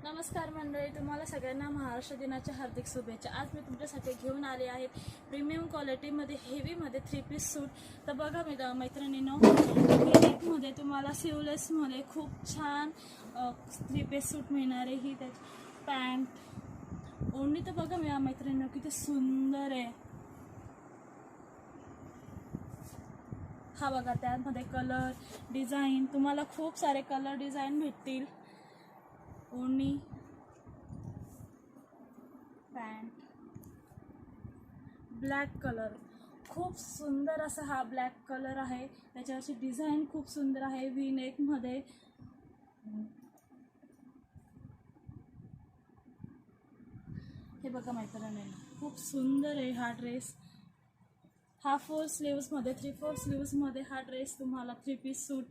नमस्कार मंडळी, तुम्हाला सगळ्यांना महाराष्ट्र दिनाच्या हार्दिक शुभेच्छा। आज मी तुमच्यासाठी घेऊन आले आहे प्रीमियम क्वालिटीमध्ये हेवीमध्ये 3 पीस सूट। तर बघा मैत्रिणींनो, मध्ये तुम्हाला सिवलेसमध्ये खूप छान 3 पीस सूट मिळणार आहे। ही त्याची पॅन्ट ओढणी तर बघा मैत्रिणींनो किती सुंदर आहे। हा बघा, त्यामध्ये कलर डिझाईन तुम्हाला खूप सारे कलर डिझाईन भेटतील। ओढणी, पॅन्ट, ब्लॅक कलर खूप सुंदर असा हा ब्लॅक कलर आहे। त्याच्यावरची डिझाईन खूप सुंदर आहे व्ही नेक मध्ये। हे बघा मैत्रिणींनो, खूप सुंदर आहे हा ड्रेस। हा 4 स्लीव्स मध्ये 3/4 स्लीव्स मध्ये हा ड्रेस तुम्हाला 3 पीस सूट।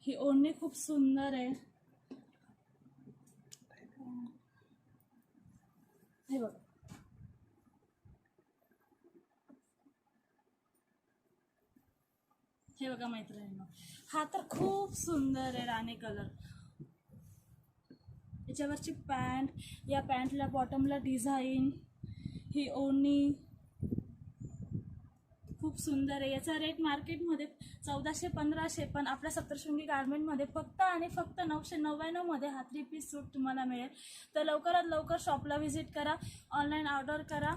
ही ओढणी खूप सुंदर आहे। हे बघा, हे बघा मैत्रिणींनो, हा तर खूप सुंदर आहे राणी कलर। याच्यावरची पॅन्ट, या पॅन्टला बॉटमला डिझाईन, ही ओढणी खूप सुंदर आहे। याचा रेट मार्केटमध्ये 1400-1500, पण आपल्या सप्तशृंगी गारमेंटमध्ये फक्त आणि फक्त 999 मध्ये हा 3 पीस सूट तुम्हाला मिळेल। तर लवकरात लवकर शॉपला व्हिजिट करा, ऑनलाईन ऑर्डर करा।